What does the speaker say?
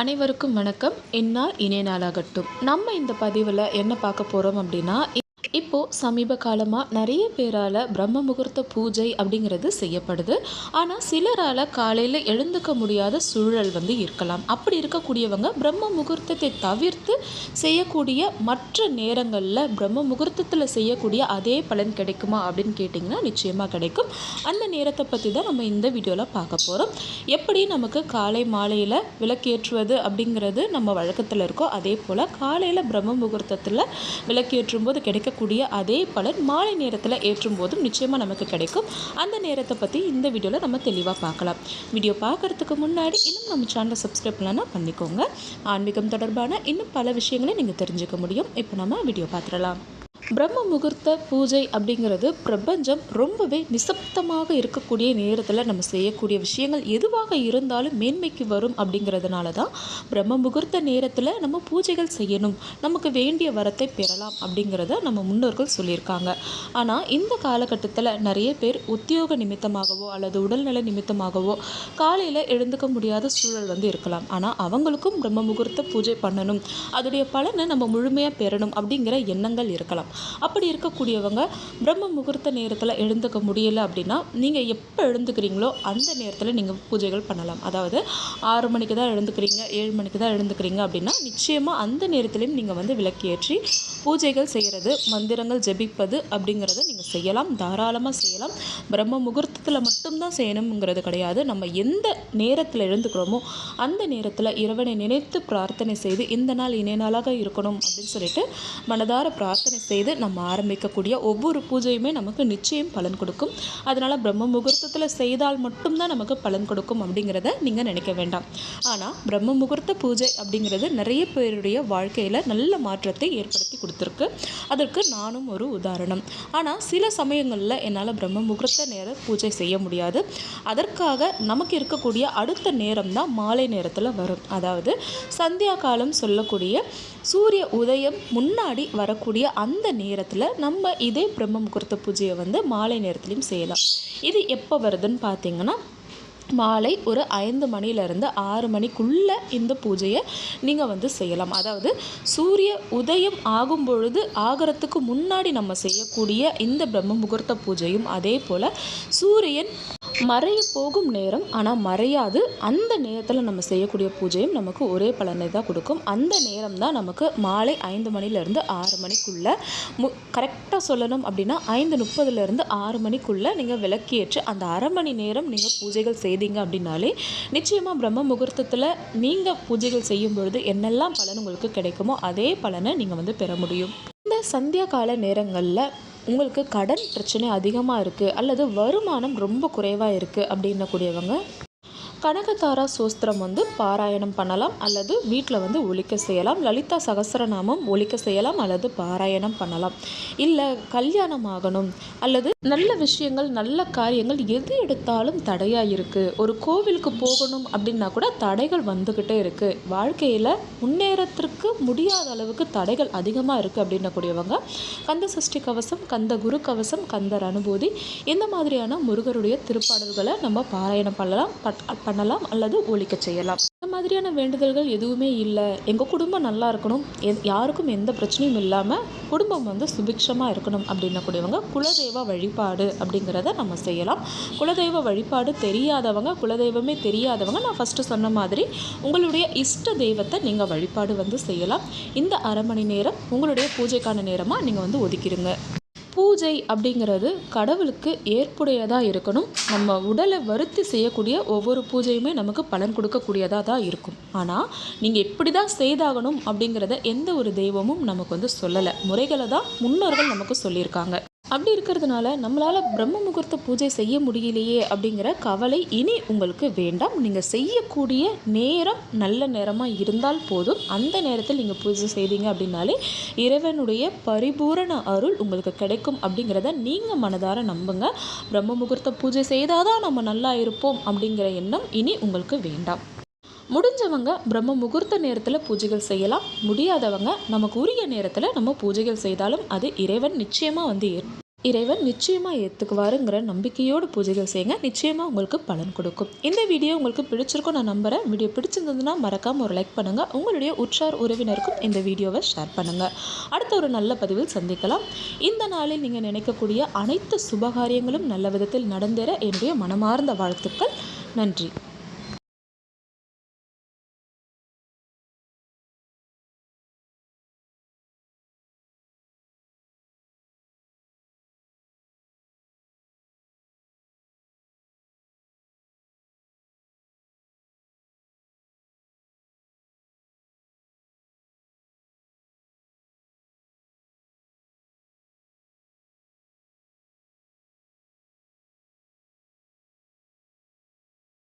அனைவருக்கும் வணக்கம். இந்நாள் இனிய நாளாகட்டும். நம்ம இந்த பதிவில் என்ன பார்க்க போகிறோம் அப்படின்னா, இப்போது சமீப காலமாக நிறைய பேரால் பிரம்ம முகூர்த்த பூஜை அப்படிங்கிறது செய்யப்படுது. ஆனால் சிலரால் காலையில் எழுந்துக்க முடியாத சூழல் இருக்கலாம். அப்படி இருக்கக்கூடியவங்க பிரம்ம முகூர்த்தத்தை தவிர்த்து செய்யக்கூடிய மற்ற நேரங்களில் பிரம்ம முகூர்த்தத்தில் செய்யக்கூடிய அதே பலன் கிடைக்குமா அப்படின்னு கேட்டிங்கன்னா நிச்சயமாக கிடைக்கும். அந்த நேரத்தை பற்றி தான் நம்ம இந்த வீடியோவில் பார்க்க போகிறோம். எப்படி நமக்கு காலை மாலையில் விளக்கேற்றுவது அப்படிங்கிறது நம்ம வழக்கத்தில் இருக்கோ, அதே போல் காலையில் பிரம்ம முகூர்த்தத்தில் விளக்கேற்றும் போது கிடைக்கக்கூடிய அதே பலன் மாலை நேரத்தில் ஏற்றும் போதும் நிச்சயமாக நமக்கு கிடைக்கும். அந்த நேரத்தை பற்றி இந்த வீடியோவில் நம்ம தெளிவாக பார்க்கலாம். வீடியோ பார்க்குறதுக்கு முன்னாடி இன்னும் நம்ம சேனலை சப்ஸ்கிரைப் பண்ணலாம் பண்ணிக்கோங்க. ஆன்மீகம் தொடர்பான இன்னும் பல விஷயங்களை நீங்கள் தெரிஞ்சுக்க முடியும். இப்போ நம்ம வீடியோ பார்த்துடலாம். பிரம்ம முகூர்த்த பூஜை அப்படிங்கிறது பிரபஞ்சம் ரொம்பவே நிசப்தமாக இருக்கக்கூடிய நேரத்தில் நம்ம செய்யக்கூடிய விஷயங்கள் எதுவாக இருந்தாலும் மேன்மைக்கு வரும். அப்படிங்கிறதுனால தான் பிரம்ம முகூர்த்த நேரத்தில் நம்ம பூஜைகள் செய்யணும், நமக்கு வேண்டிய வரத்தை பெறலாம் அப்படிங்கிறத நம்ம முன்னோர்கள் சொல்லியிருக்காங்க. ஆனால் இந்த காலகட்டத்தில் நிறைய பேர் உத்தியோக நிமித்தமாகவோ அல்லது உடல்நல நிமித்தமாகவோ காலையில் எழுந்துக்க முடியாத சூழல் இருக்கலாம். ஆனால் அவங்களுக்கும் பிரம்ம முகூர்த்த பூஜை பண்ணணும், அதோடைய பலனை நம்ம முழுமையாக பெறணும் அப்படிங்கிற எண்ணங்கள் இருக்கலாம். அப்படி இருக்கக்கூடியவங்க பிரம்ம முகூர்த்த நேரத்தில் எழுந்துக்க முடியலை அப்படின்னா நீங்கள் எப்போ எழுந்துக்கிறீங்களோ அந்த நேரத்தில் நீங்கள் பூஜைகள் பண்ணலாம். அதாவது 6 மணிக்கு தான் எழுந்துக்கிறீங்க, 7 மணிக்கு தான் எழுந்துக்கிறீங்க அப்படின்னா நிச்சயமாக அந்த நேரத்துலையும் நீங்கள் விளக்கேற்றி பூஜைகள் செய்கிறது, மந்திரங்கள் ஜெபிப்பது அப்படிங்கிறத நீங்கள் செய்யலாம், தாராளமாக செய்யலாம். பிரம்ம முகூர்த்தத்தில் மட்டும்தான் செய்யணுங்கிறது கிடையாது. நம்ம எந்த நேரத்தில் எழுந்துக்கிறோமோ அந்த நேரத்தில் இறைவனை நினைத்து பிரார்த்தனை செய்து இந்த நாள் இணைய நாளாக இருக்கணும் அப்படின்னு சொல்லிட்டு மனதார பிரார்த்தனை செய்து நம்ம ஆரம்பிக்கக்கூடிய ஒவ்வொரு பூஜையுமே நமக்கு நிச்சயம் பலன் கொடுக்கும். அதனால் பிரம்ம முகூர்த்தத்தில் செய்தால் மட்டும்தான் நமக்கு பலன் கொடுக்கும் அப்படிங்கிறத நீங்கள் நினைக்க வேண்டாம். ஆனால் பிரம்ம முகூர்த்த பூஜை அப்படிங்கிறது நிறைய பேருடைய வாழ்க்கையில் நல்ல மாற்றத்தை ஏற்படுத்தி கொடுத்துருக்கு. அதற்கு நானும் ஒரு உதாரணம். ஆனால் சில சமயங்களில் என்னால் பிரம்ம முகூர்த்த நேர பூஜை செய்ய முடியாது. அதற்காக நமக்கு இருக்கக்கூடிய அடுத்த நேரம் தான் மாலை நேரத்தில் வரும். அதாவது சந்தியா காலம் சொல்லக்கூடிய சூரிய உதயம் முன்னாடி வரக்கூடிய அந்த நேரத்தில் நம்ம இதே பிரம்ம முகூர்த்த பூஜையை மாலை நேரத்துலையும் செய்யலாம். இது எப்போ வருதுன்னு பார்த்தீங்கன்னா, மாலை ஒரு 5 மணிலேருந்து 6 மணிக்குள்ளே இந்த பூஜையை நீங்கள் செய்யலாம். அதாவது சூரிய உதயம் ஆகும் பொழுது ஆகிறதுக்கு முன்னாடி நம்ம செய்யக்கூடிய இந்த பிரம்ம முகூர்த்த பூஜையும் அதே போல் சூரியன் மறைய போகும் நேரம் ஆனால் மறையாது அந்த நேரத்தில் நம்ம செய்யக்கூடிய பூஜையும் நமக்கு ஒரே பலனை தான் கொடுக்கும். அந்த நேரம் தான் நமக்கு மாலை 5 மணிலேருந்து 6 மணிக்குள்ளே கரெக்டாக சொல்லணும் அப்படின்னா 5:30 6 மணிக்குள்ளே நீங்கள் விளக்கேற்று அந்த அரை மணி நேரம் நீங்கள் பூஜைகள் செய்தீங்க அப்படின்னாலே நிச்சயமாக பிரம்ம முகூர்த்தத்தில் நீங்கள் பூஜைகள் செய்யும் பொழுது என்னெல்லாம் பலன் உங்களுக்கு கிடைக்குமோ அதே பலனை நீங்கள் பெற முடியும். இந்த சந்தியா கால நேரங்களில் உங்களுக்கு கடன் பிரச்சனை அதிகமாக இருக்குது அல்லது வருமானம் ரொம்ப குறைவாக இருக்குது அப்படின்னக்கூடியவங்க கனகதாரா சோஸ்திரம் பாராயணம் பண்ணலாம் அல்லது வீட்டில் ஒலிக்க செய்யலாம். லலிதா சகஸ்ரநாமம் ஒலிக்க செய்யலாம் அல்லது பாராயணம் பண்ணலாம். இல்லை கல்யாணம் ஆகணும் அல்லது நல்ல விஷயங்கள் நல்ல காரியங்கள் எது எடுத்தாலும் தடையாக இருக்குது, ஒரு கோவிலுக்கு போகணும் அப்படின்னா கூட தடைகள் வந்துக்கிட்டே இருக்குது, வாழ்க்கையில் முன்னேறத்திற்கு முடியாத அளவுக்கு தடைகள் அதிகமாக இருக்குது அப்படின்னக்கூடியவங்க கந்த சஷ்டி கவசம், கந்த குரு கவசம், கந்தர் அனுபூதி இந்த மாதிரியான முருகருடைய திருப்பாடல்களை நம்ம பாராயணம் பண்ணலாம் அல்லது ஒலிக்க செய்யலாம். இந்த மாதிரியான வேண்டுதல்கள் எதுவுமே இல்லை, எங்கள் குடும்பம் நல்லா இருக்கணும், யாருக்கும் எந்த பிரச்சனையும் இல்லாமல் குடும்பம் சுபிக்ஷமாக இருக்கணும் அப்படின்னக்கூடியவங்க குலதெய்வ வழிபாடு அப்படிங்கிறத நம்ம செய்யலாம். குலதெய்வ வழிபாடு தெரியாதவங்க, குலதெய்வமே தெரியாதவங்க நான் ஃபஸ்ட்டு சொன்ன மாதிரி உங்களுடைய இஷ்ட தெய்வத்தை நீங்கள் வழிபாடு செய்யலாம். இந்த அரை மணி நேரம் உங்களுடைய பூஜைக்கான நேரமாக நீங்கள் ஒதுக்கிடுங்க. பூஜை அப்படிங்கிறது கடவுளுக்கு ஏற்புடையதாக இருக்கணும். நம்ம உடலை வருத்தி செய்யக்கூடிய ஒவ்வொரு பூஜையுமே நமக்கு பலன் கொடுக்கக்கூடியதாக தான் இருக்கும். ஆனால் நீங்கள் இப்படி தான் செய்தாகணும் அப்படிங்கிறத எந்த ஒரு தெய்வமும் நமக்கு சொல்லலை. முறைகளை தான் முன்னோர்கள் நமக்கு சொல்லியிருக்காங்க. அப்படி இருக்கிறதுனால நம்மளால் பிரம்ம முகூர்த்த பூஜை செய்ய முடியலையே அப்படிங்கிற கவலை இனி உங்களுக்கு வேண்டாம். நீங்கள் செய்யக்கூடிய நேரம் நல்ல நேரமாக இருந்தால் போதும். அந்த நேரத்தில் நீங்கள் பூஜை செய்தீங்க அப்படின்னாலே இறைவனுடைய பரிபூரண அருள் உங்களுக்கு கிடைக்கும் அப்படிங்கிறத நீங்கள் மனதார நம்புங்க. பிரம்ம முகூர்த்த பூஜை செய்தால் தான் நம்ம நல்லா இருப்போம் அப்படிங்கிற எண்ணம் இனி உங்களுக்கு வேண்டாம். முடிஞ்சவங்க பிரம்ம முகூர்த்த நேரத்தில் பூஜைகள் செய்யலாம். முடியாதவங்க நமக்கு உரிய நேரத்தில் நம்ம பூஜைகள் செய்தாலும் அது இறைவன் நிச்சயமாக இறைவன் நிச்சயமாக ஏற்றுக்குவாருங்கிற நம்பிக்கையோடு பூஜைகள் செய்யுங்க. நிச்சயமாக உங்களுக்கு பலன் கொடுக்கும். இந்த வீடியோ உங்களுக்கு பிடிச்சிருக்கும் நான் நம்புகிறேன். வீடியோ பிடிச்சிருந்ததுன்னா மறக்காமல் ஒரு லைக் பண்ணுங்கள். உங்களுடைய உற்றார் உறவினருக்கும் இந்த வீடியோவை ஷேர் பண்ணுங்கள். அடுத்த ஒரு நல்ல பதிவில் சந்திக்கலாம். இந்த நாளில் நீங்கள் நினைக்கக்கூடிய அனைத்து சுபகாரியங்களும் நல்ல விதத்தில் நடந்தேற என்னுடைய மனமார்ந்த வாழ்த்துக்கள். நன்றி.